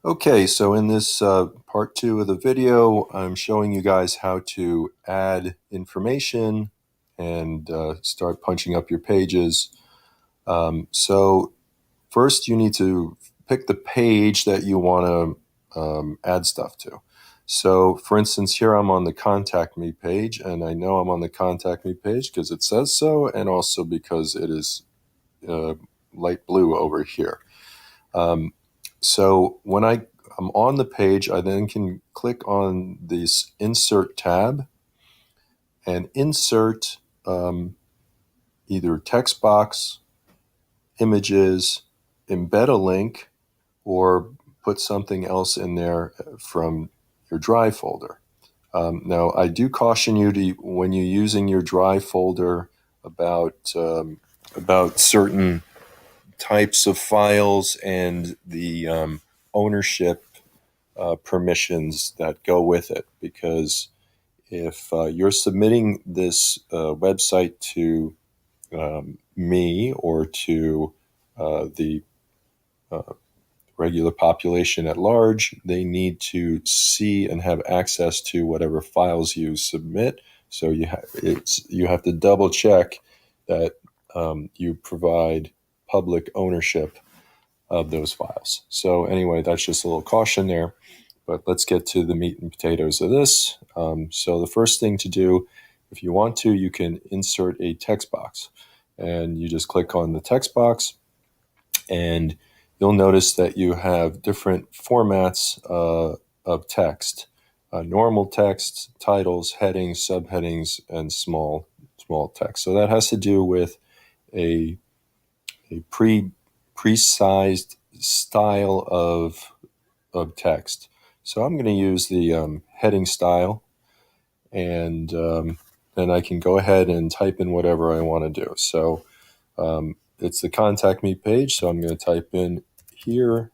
Okay, so in this part 2 of the video, I'm showing you guys how to add information and start punching up your pages. So first you need to pick the page that you want to add stuff to. So for instance, here I'm on the Contact Me page, and I know I'm on the Contact Me page because it says so, and also because it is light blue over here. So when I'm on the page, I then can click on this Insert tab and insert either text box, images, embed a link, or put something else in there from your Drive folder. Now, I do caution you to, when you're using your Drive folder, about certain types of files and the ownership permissions that go with it. Because if you're submitting this website to me or to the regular population at large, they need to see and have access to whatever files you submit. So you have to double check that you provide public ownership of those files. So anyway, that's just a little caution there. But let's get to the meat and potatoes of this. So the first thing to do, if you want to, you can insert a text box. And you just click on the text box, and you'll notice that you have different formats of text. Normal text, titles, headings, subheadings, and small text. So that has to do with a pre-sized style of text. So I'm going to use the heading style, and then I can go ahead and type in whatever I want to do. So it's the Contact Me page, so I'm going to type in, "Here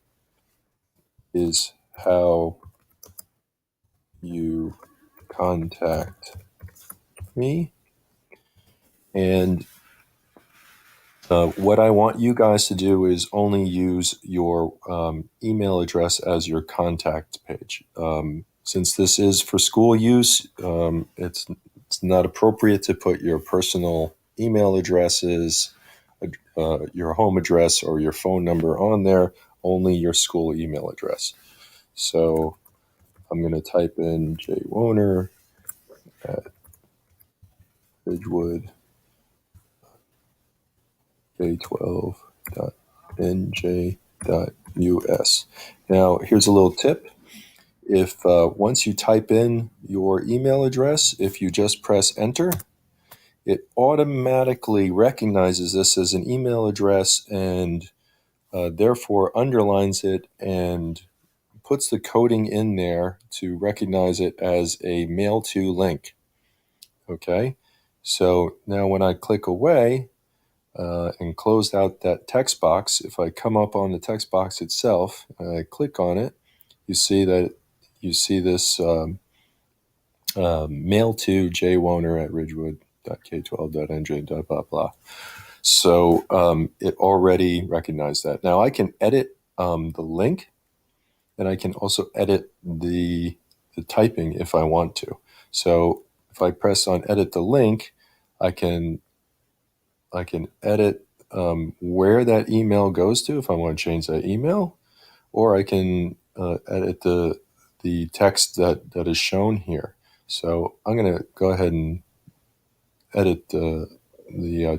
is how you contact me." And what I want you guys to do is only use your email address as your contact page. Since this is for school use, it's not appropriate to put your personal email addresses, your home address, or your phone number on there, only your school email address. So I'm going to type in jwoner at Ridgewood k12.nj.us. Now, here's a little tip. If once you type in your email address, if you just press enter, it automatically recognizes this as an email address and therefore underlines it and puts the coding in there to recognize it as a mail to link. Okay, so now when I click away and close out that text box, if I come up on the text box itself and I click on it, you see this mail to jwoner at ridgewood.k12.nj. Blah blah. So it already recognized that. Now I can edit the link, and I can also edit the typing if I want to. So if I press on edit the link, I can edit where that email goes to if I want to change that email, or I can edit the text that is shown here. So I'm going to go ahead and edit the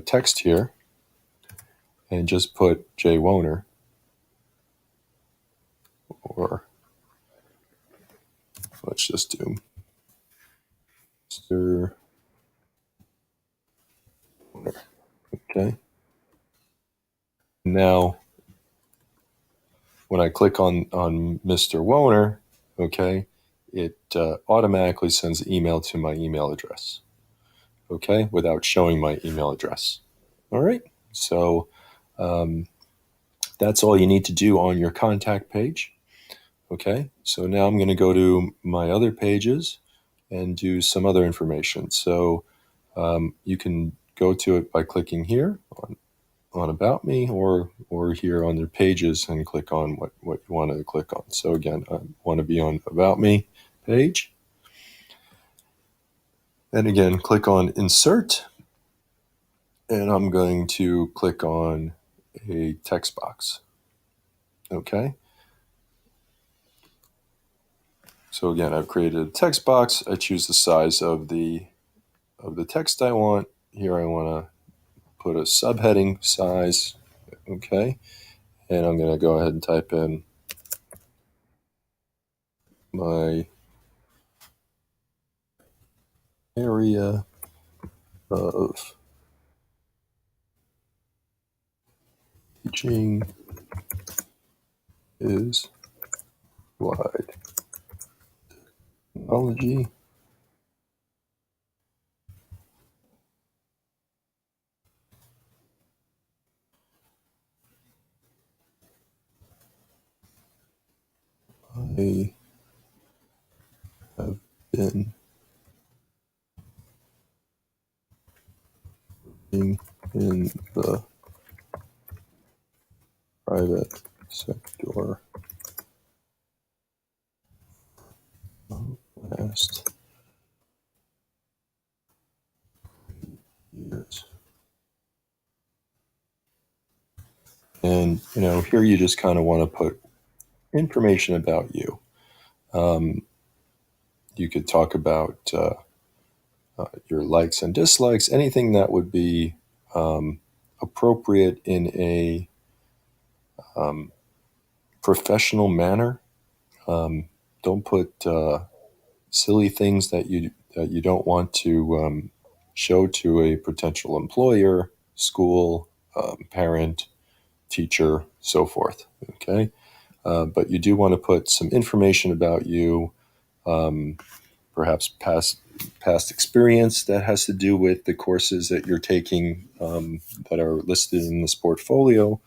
text here and just put jwoner, or let's just do Mr. Woner. Okay. Now, when I click on Mr. Woner, okay, it automatically sends an email to my email address, okay, without showing my email address. All right, so that's all you need to do on your contact page. Okay, so now I'm going to go to my other pages and do some other information. So you can go to it by clicking here on on About Me or here on their pages and click on what you want to click on. So again, I want to be on About Me page. And again, click on Insert, and I'm going to click on a text box. Okay. So again, I've created a text box. I choose the size of the text I want. Here I want to put a subheading size. Okay. And I'm going to go ahead and type in my area of teaching is wide technology. I have been in the private sector last years. And, here you just kind of want to put information about you. You could talk about your likes and dislikes, anything that would be appropriate in a professional manner. Don't put silly things that you don't want to show to a potential employer, school, parent, teacher, so forth. Okay, but you do want to put some information about you, perhaps past experience that has to do with the courses that you're taking that are listed in this portfolio,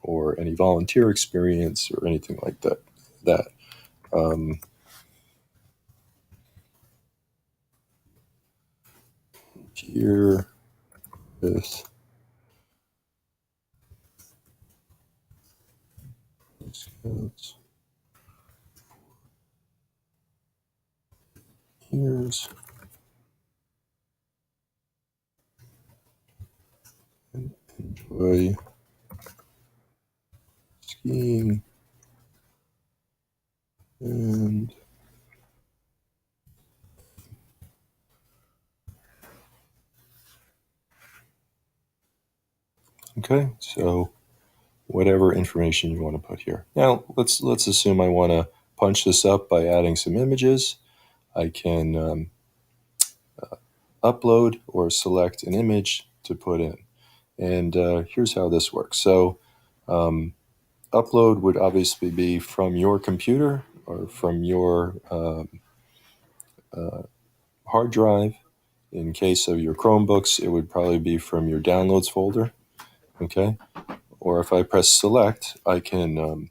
or any volunteer experience or anything like that. Here with Scouts years and enjoy skiing and okay, so whatever information you want to put here. Now let's assume I want to punch this up by adding some images. I can upload or select an image to put in. And here's how this works. So upload would obviously be from your computer or from your hard drive. In case of your Chromebooks, it would probably be from your downloads folder. Okay. Or if I press select, I can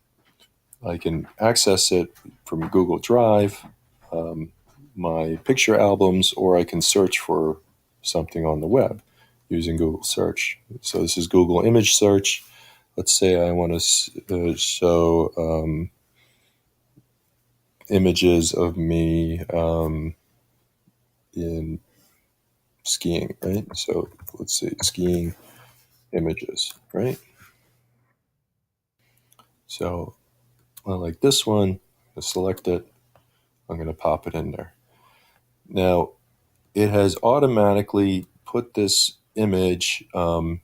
access it from Google Drive, my picture albums, or I can search for something on the web using Google search. So this is Google image search. Let's say I want to show images of me in skiing, right? So let's say skiing images, right? So I like this one. I select it. I'm going to pop it in there. Now, it has automatically put this image in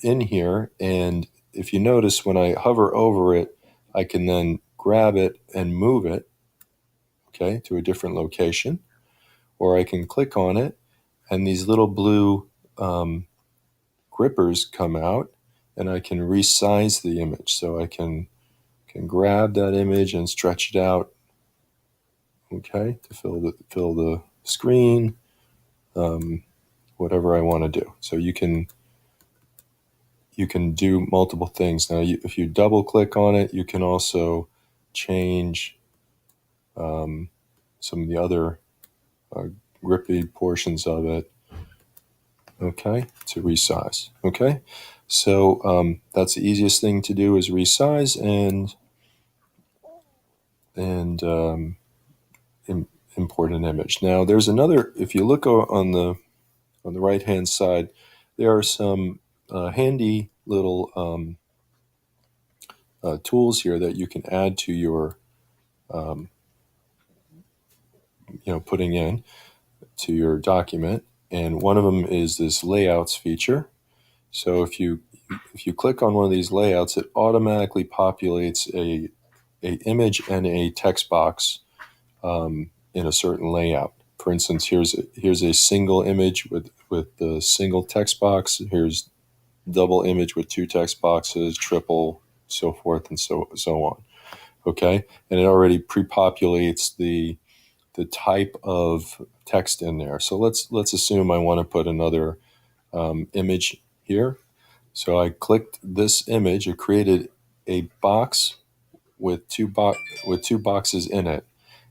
here. And if you notice, when I hover over it, I can then grab it and move it, okay, to a different location. Or I can click on it, and these little blue grippers come out, and I can resize the image. So I can grab that image and stretch it out, okay, to fill the screen, whatever I want to do. So you can do multiple things. Now, if you double click on it, you can also change some of the other grippy portions of it. okay, to resize. Okay, so that's the easiest thing to do is resize and import an image. Now there's another. If you look on the right hand side, there are some handy little tools here that you can add to your um, putting in to your document, and one of them is this layouts feature. So if you click on one of these layouts, it automatically populates a image and a text box in a certain layout. For instance, here's a single image with the single text box. Here's double image with two text boxes, triple, so forth and so on. Okay, and it already pre-populates the type of text in there. So let's assume I want to put another image here. So I clicked this image. It created a box with with two boxes in it.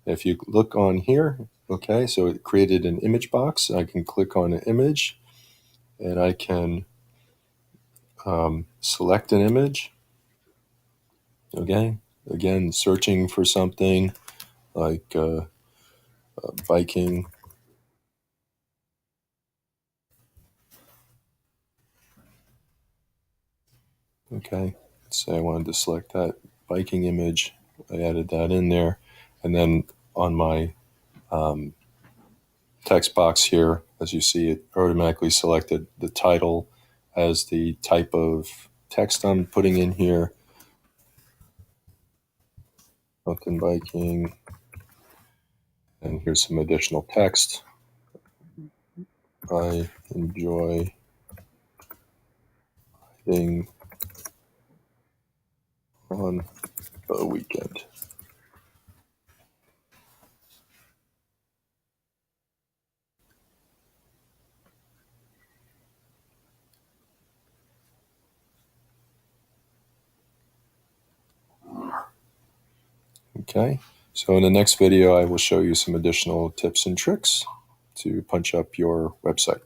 If you look on here, okay, so it created an image box. I can click on an image, and I can select an image. Okay, again, searching for something like Viking. Okay, let's say I wanted to select that Viking image. I added that in there, and then on my um, text box here, as you see, it automatically selected the title as the type of text I'm putting in here. Mountain biking, and here's some additional text. I enjoy riding on the weekend. Okay, so in the next video, I will show you some additional tips and tricks to punch up your website.